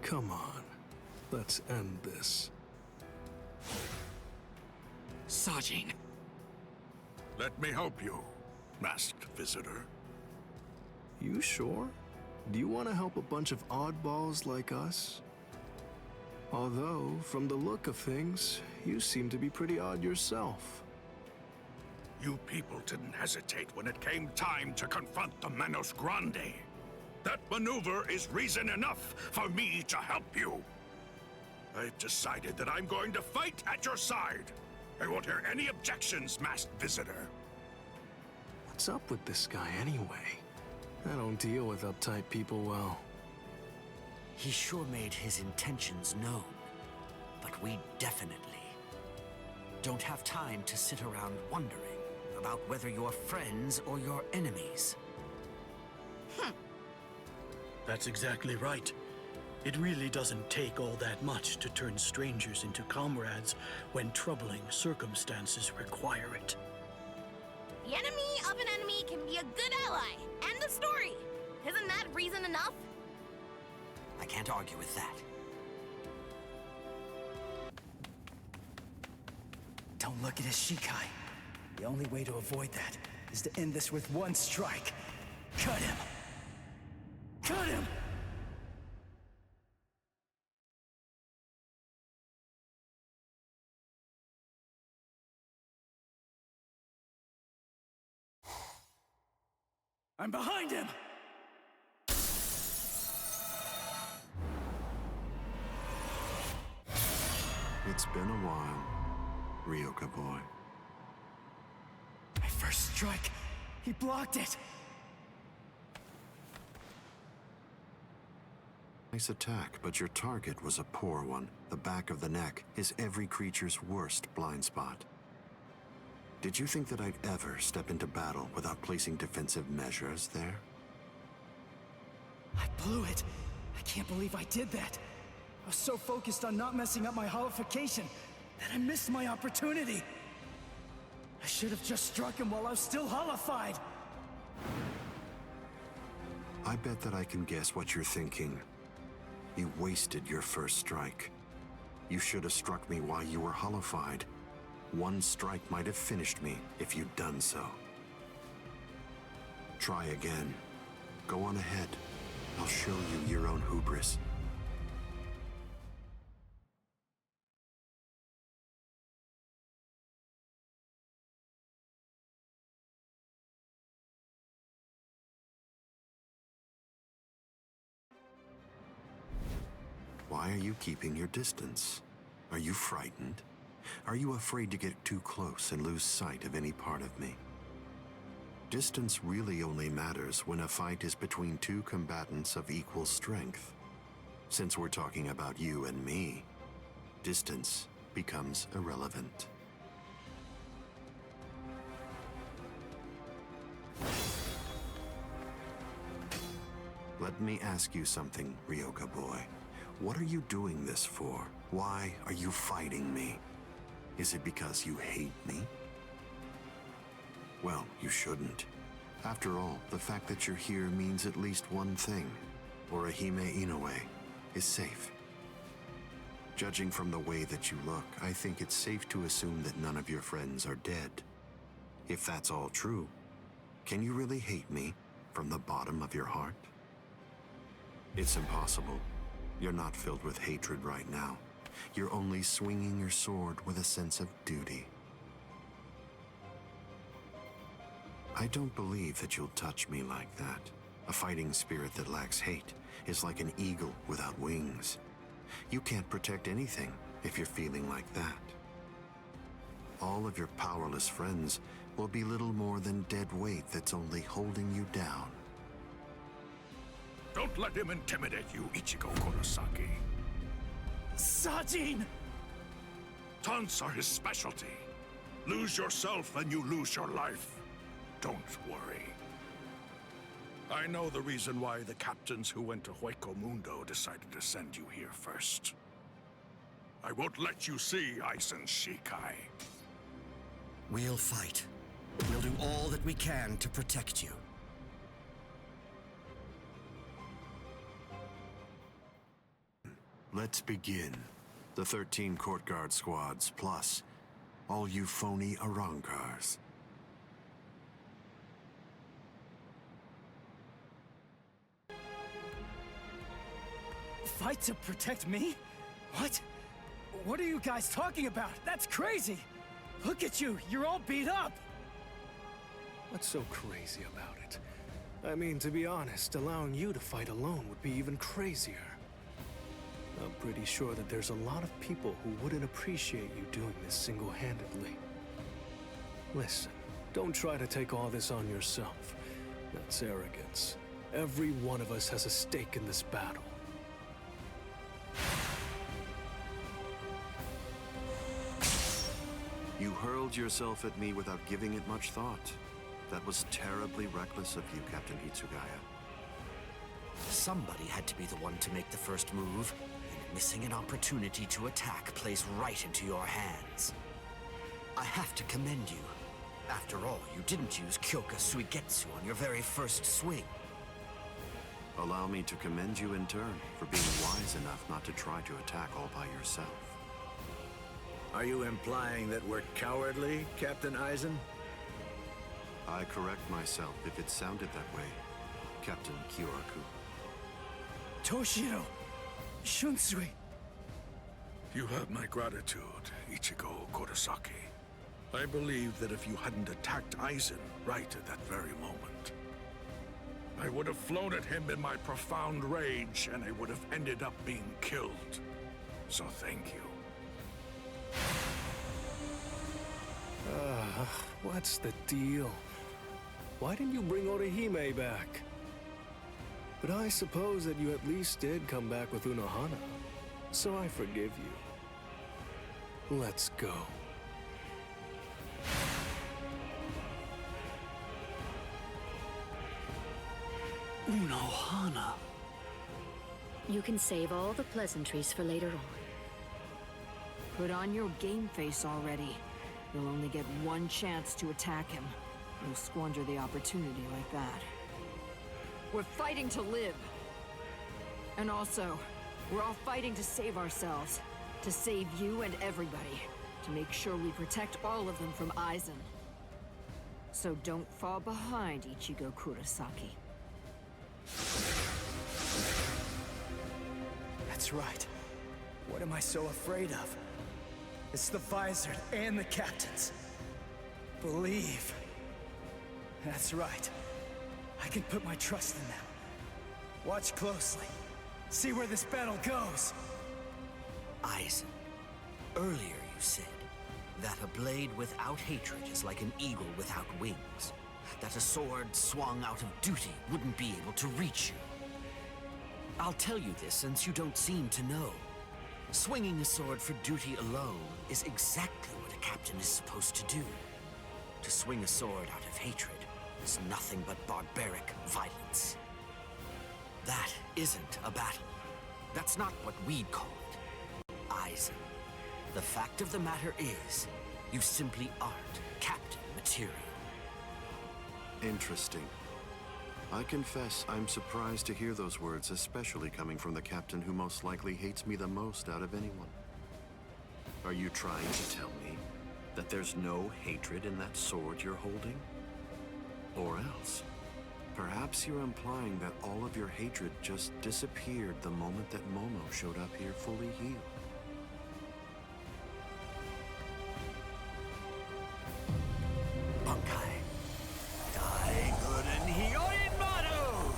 Come on. Let's end this. Sajin. Let me help you, masked visitor. You sure? Do you want to help a bunch of oddballs like us? Although, from the look of things, you seem to be pretty odd yourself. You people didn't hesitate when it came time to confront the Manos Grande. That maneuver is reason enough for me to help you. I've decided that I'm going to fight at your side. I won't hear any objections, masked visitor. What's up with this guy anyway? I don't deal with uptight people well. He sure made his intentions known. But we definitely don't have time to sit around wondering about whether you're friends or you're enemies. That's exactly right. It really doesn't take all that much to turn strangers into comrades when troubling circumstances require it. The enemy of an enemy can be a good ally. End of story. Isn't that reason enough? I can't argue with that. Don't look at his Shikai. The only way to avoid that is to end this with one strike. Cut him! Cut him! I'm behind him! It's been a while, Ryoka boy. My first strike! He blocked it! Nice attack, but your target was a poor one. The back of the neck is every creature's worst blind spot. Did you think that I'd ever step into battle without placing defensive measures there? I blew it. I can't believe I did that. I was so focused on not messing up my holification that I missed my opportunity. I should have just struck him while I was still holified. I bet that I can guess what you're thinking. You wasted your first strike. You should have struck me while you were holified. One strike might have finished me if you'd done so. Try again. Go on ahead. I'll show you your own hubris. Why are you keeping your distance? Are you frightened? Are you afraid to get too close and lose sight of any part of me? Distance really only matters when a fight is between two combatants of equal strength. Since we're talking about you and me, distance becomes irrelevant. Let me ask you something, Ryoka boy. What are you doing this for? Why are you fighting me? Is it because you hate me? Well, you shouldn't. After all, the fact that you're here means at least one thing. Orihime Inoue is safe. Judging from the way that you look, I think it's safe to assume that none of your friends are dead. If that's all true, can you really hate me from the bottom of your heart? It's impossible. You're not filled with hatred right now. You're only swinging your sword with a sense of duty. I don't believe that you'll touch me like that. A fighting spirit that lacks hate is like an eagle without wings. You can't protect anything if you're feeling like that. All of your powerless friends will be little more than dead weight that's only holding you down. Don't let him intimidate you, Ichigo Kurosaki. Sajin! Taunts are his specialty. Lose yourself and you lose your life. Don't worry. I know the reason why the captains who went to Hueco Mundo decided to send you here first. I won't let you see Aizen's Shikai. We'll fight. We'll do all that we can to protect you. Let's begin. The 13 court guard squads, plus all you phony Arankars. Fight to protect me? What? What are you guys talking about? That's crazy! Look at you, you're all beat up! What's so crazy about it? I mean, to be honest, allowing you to fight alone would be even crazier. I'm pretty sure that there's a lot of people who wouldn't appreciate you doing this single-handedly. Listen, don't try to take all this on yourself. That's arrogance. Every one of us has a stake in this battle. You hurled yourself at me without giving it much thought. That was terribly reckless of you, Captain Hitsugaya. Somebody had to be the one to make the first move, and missing an opportunity to attack plays right into your hands. I have to commend you. After all, you didn't use Kyoka Suigetsu on your very first swing. Allow me to commend you in turn for being wise enough not to try to attack all by yourself. Are you implying that we're cowardly, Captain Aizen? I correct myself if it sounded that way, Captain Kyoraku. Toshiro! Shunsui! You have my gratitude, Ichigo Kurosaki. I believe that if you hadn't attacked Aizen right at that very moment, I would have flown at him in my profound rage, and I would have ended up being killed. So thank you. What's the deal? Why didn't you bring Orihime back? But I suppose that you at least did come back with Unohana, so I forgive you. Let's go. Unohana. You can save all the pleasantries for later on. Put on your game face already. You'll only get one chance to attack him. You'll squander the opportunity like that. We're fighting to live. And also, we're all fighting to save ourselves. To save you and everybody. To make sure we protect all of them from Aizen. So don't fall behind, Ichigo Kurosaki. That's right. What am I so afraid of? It's the Visored and the captains. Believe. That's right. I can put my trust in them. Watch closely. See where this battle goes. Aizen, earlier you said that a blade without hatred is like an eagle without wings. That a sword swung out of duty wouldn't be able to reach you. I'll tell you this since you don't seem to know. Swinging a sword for duty alone is exactly what a captain is supposed to do. To swing a sword out of hatred is nothing but barbaric violence. That isn't a battle. That's not what we'd call it. Aizen, the fact of the matter is, you simply aren't captain material. Interesting. I confess I'm surprised to hear those words, especially coming from the captain who most likely hates me the most out of anyone. Are you trying to tell me that there's no hatred in that sword you're holding? Or else, perhaps you're implying that all of your hatred just disappeared the moment that Momo showed up here fully healed. Bunkai. Dai Guden Hyoin Manu!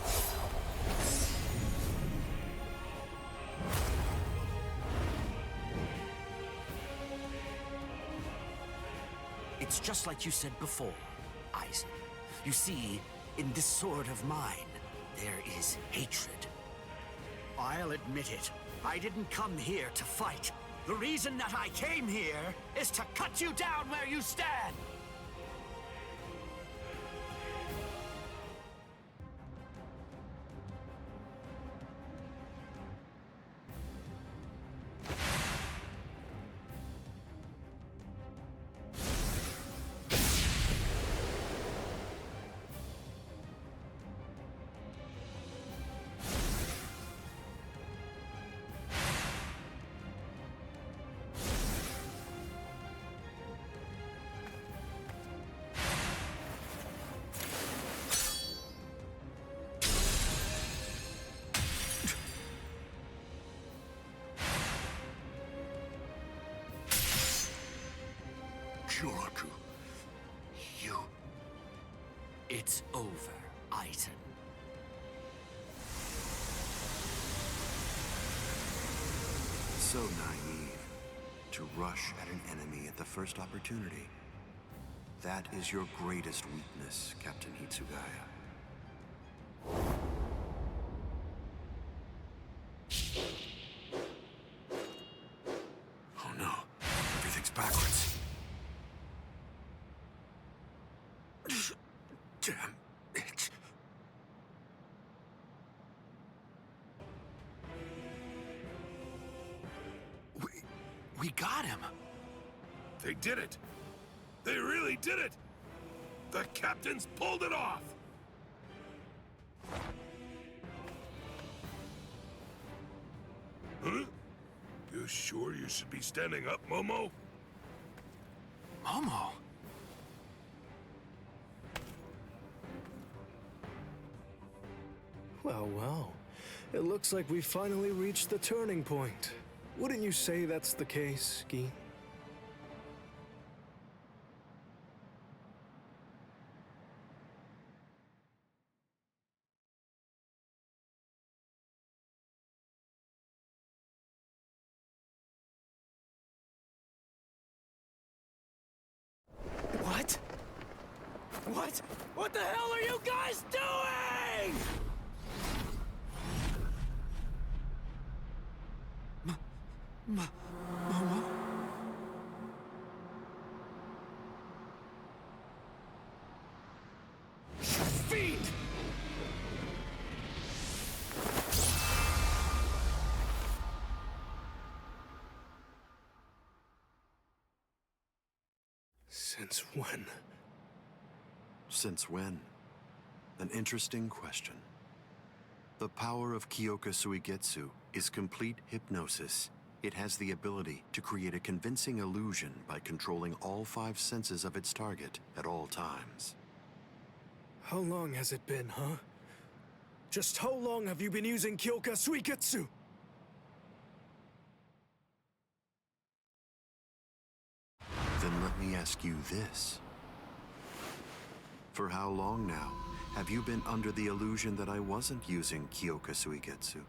It's just like you said before, Aizen. You see, in this sword of mine, there is hatred. I'll admit it. I didn't come here to fight. The reason that I came here is to cut you down where you stand! It's over, Aizen. So naive to rush at an enemy at the first opportunity. That is your greatest weakness, Captain Hitsugaya. Oh no, everything's backwards. Damn it. We got him. They did it! They really did it! The captains pulled it off! Huh? You sure you should be standing up, Momo? Momo? Well, well. It looks like we finally reached the turning point. Wouldn't you say that's the case, Gi? What? What? What the hell are you guys doing? Momo? Fiend! Since when? Since when? An interesting question. The power of Kyoka Suigetsu is complete hypnosis. It has the ability to create a convincing illusion by controlling all 5 senses of its target at all times. How long has it been, huh? Just how long have you been using Kyoka Suigetsu? Then let me ask you this. For how long now have you been under the illusion that I wasn't using Kyoka Suigetsu?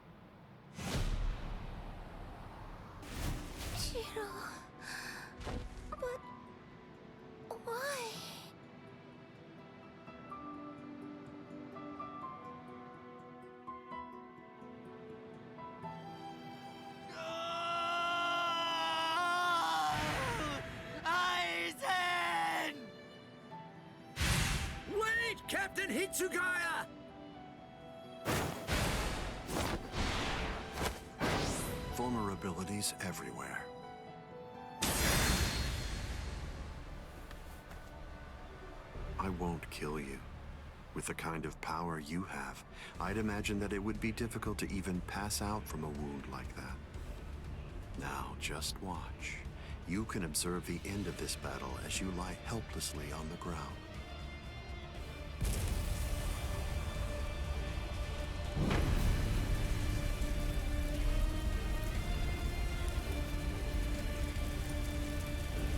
Shiro... But... why? Aizen! Wait, Captain Hitsugaya! Vulnerabilities everywhere. I won't kill you. With the kind of power you have, I'd imagine that it would be difficult to even pass out from a wound like that. Now, just watch. You can observe the end of this battle as you lie helplessly on the ground.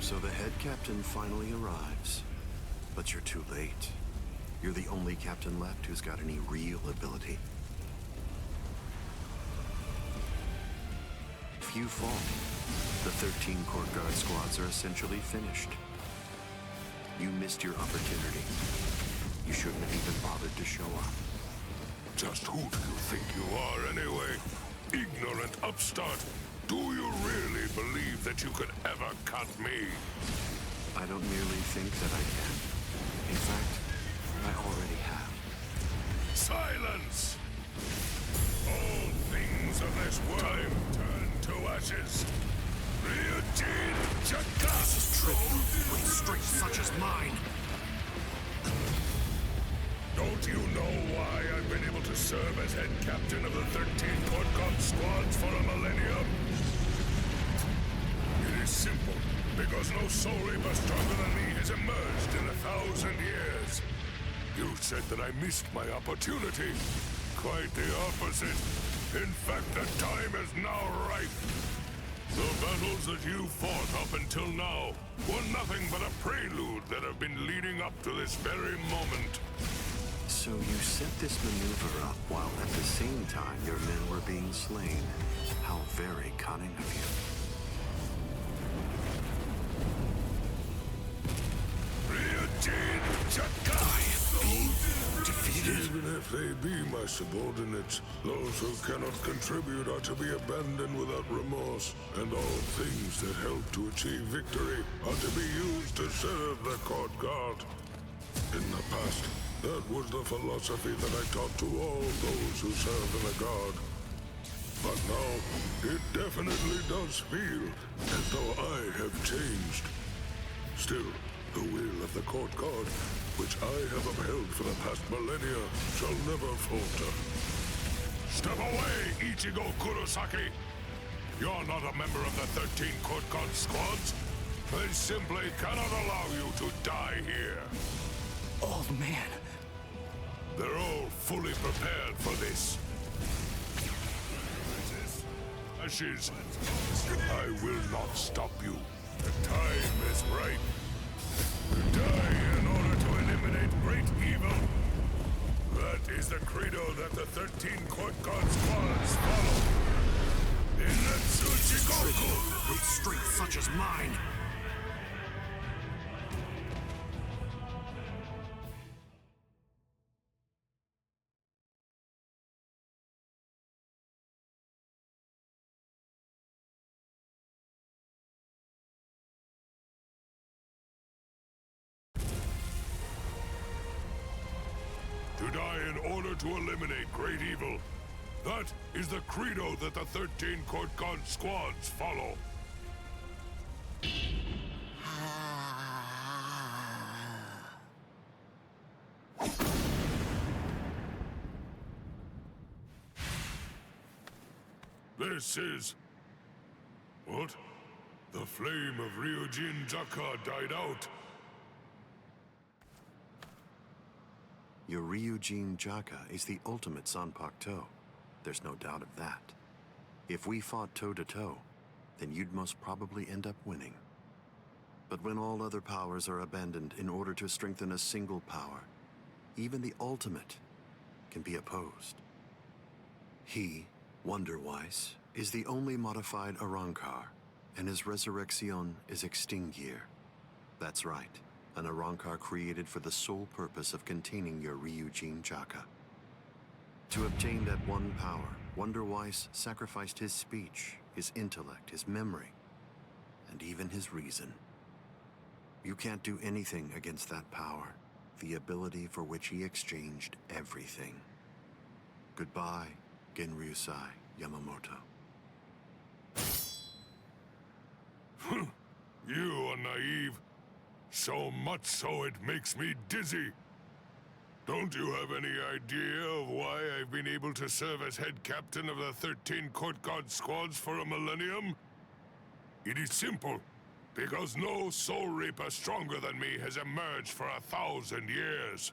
So the head captain finally arrives. But you're too late. You're the only captain left who's got any real ability. If you fall, the 13 Court Guard squads are essentially finished. You missed your opportunity. You shouldn't have even bothered to show up. Just who do you think you are, anyway? Ignorant upstart! Do you really believe that you could ever cut me? I don't merely think that I can. In fact, I already have. Silence! All things of this world time turn to ashes. Ryujin Chaka! This is tribute with strength such as mine. Don't you know why I've been able to serve as head captain of the 13 Court Guard squads for a millennium? It is simple. Because no Soul Reaper stronger than me has emerged in 1,000 years. You said that I missed my opportunity. Quite the opposite. In fact, the time is now ripe. The battles that you fought up until now were nothing but a prelude that have been leading up to this very moment. So you set this maneuver up while at the same time your men were being slain. How very cunning of you. Even if they be my subordinates, those who cannot contribute are to be abandoned without remorse, and all things that help to achieve victory are to be used to serve the court guard. In the past, that was the philosophy that I taught to all those who serve in the guard. But now, it definitely does feel as though I have changed. Still, the will of the court guard, which I have upheld for the past millennia, shall never falter. Step away, Ichigo Kurosaki! You're not a member of the 13 court guard squads. They simply cannot allow you to die here. Old man. They're all fully prepared for this. Ashes, I will not stop you. The time is ripe. To die in order to eliminate great evil. That is the credo that the 13 court guard squads follow. In the Tsuchigoku! With strength such as mine! To die in order to eliminate great evil. That is the credo that the 13 court guard squads follow. This is... What? The flame of Ryujin Jaka died out. Your Ryujin Jaka is the ultimate Zanpakuto. There's no doubt of that. If we fought toe-to-toe, then you'd most probably end up winning. But when all other powers are abandoned in order to strengthen a single power, even the ultimate can be opposed. He, Wonder-Weiss, is the only modified Arrancar, and his resurrection is Extinguir. That's right. An Arrancar created for the sole purpose of containing your Ryujin Jaka. To obtain that one power, Wonder-Weiss sacrificed his speech, his intellect, his memory, and even his reason. You can't do anything against that power, the ability for which he exchanged everything. Goodbye, Genryusai Yamamoto. You are naive. So much so it makes me dizzy. Don't you have any idea of why I've been able to serve as head captain of the 13 court guard squads for a millennium? It is simple. Because no soul reaper stronger than me has emerged for 1,000 years.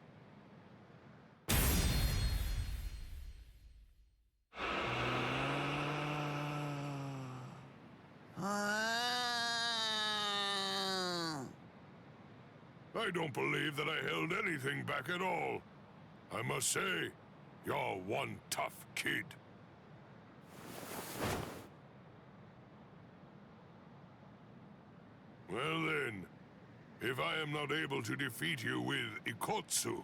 I don't believe that I held anything back at all. I must say, you're one tough kid. Well then, if I am not able to defeat you with Ikotsu,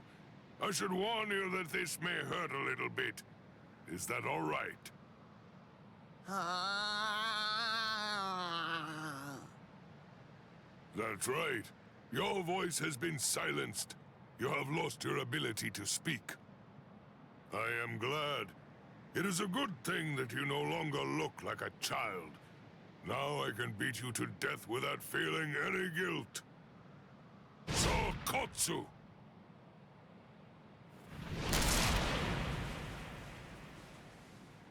I should warn you that this may hurt a little bit. Is that all right? That's right. Your voice has been silenced. You have lost your ability to speak. I am glad. It is a good thing that you no longer look like a child. Now I can beat you to death without feeling any guilt. So, Kotsu!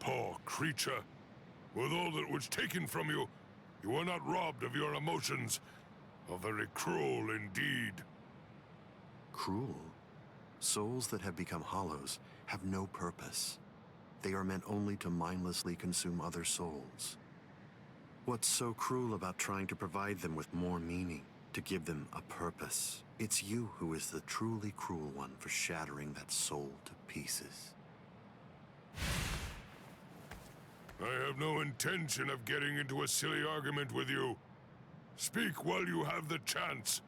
Poor creature. With all that was taken from you, you were not robbed of your emotions. How very cruel indeed. Cruel? Souls that have become hollows have no purpose. They are meant only to mindlessly consume other souls. What's so cruel about trying to provide them with more meaning, to give them a purpose? It's you who is the truly cruel one for shattering that soul to pieces. I have no intention of getting into a silly argument with you. Speak while you have the chance.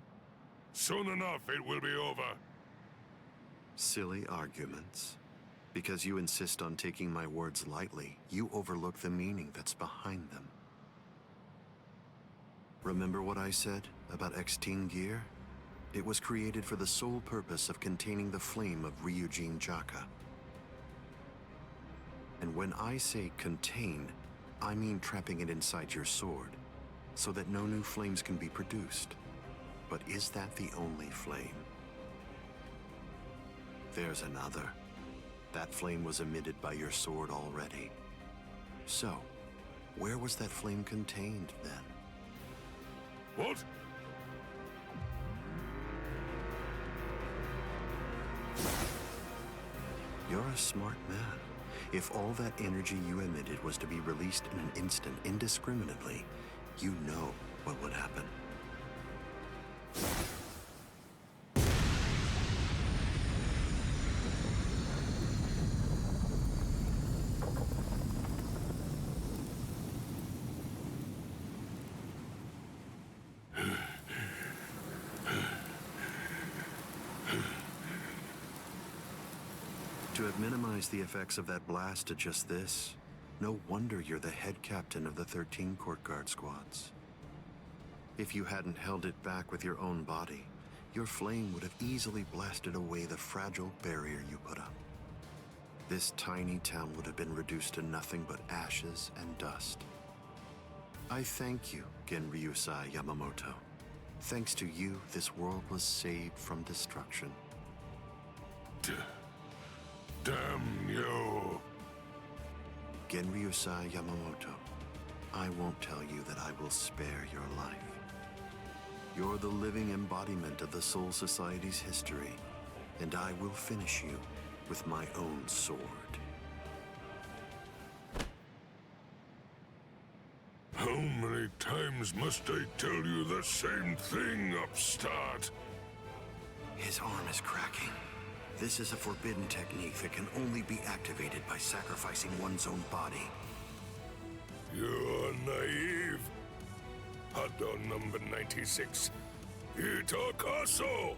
Soon enough, it will be over. Silly arguments? Because you insist on taking my words lightly, you overlook the meaning that's behind them. Remember what I said about X-Teen gear? It was created for the sole purpose of containing the flame of Ryujin Jaka. And when I say contain, I mean trapping it inside your sword, so that no new flames can be produced. But is that the only flame? There's another. That flame was emitted by your sword already. So, where was that flame contained then? What? You're a smart man. If all that energy you emitted was to be released in an instant indiscriminately, you know what would happen. To have minimized the effects of that blast to just this, no wonder you're the head captain of the 13 Court Guard squads. If you hadn't held it back with your own body, your flame would have easily blasted away the fragile barrier you put up. This tiny town would have been reduced to nothing but ashes and dust. I thank you, Genryusai Yamamoto. Thanks to you, this world was saved from destruction. Damn you! Genryusai Yamamoto, I won't tell you that I will spare your life. You're the living embodiment of the Soul Society's history, and I will finish you with my own sword. How many times must I tell you the same thing, upstart? His arm is cracking. This is a forbidden technique that can only be activated by sacrificing one's own body. You're naive. Hot dog number 96. Itakaso!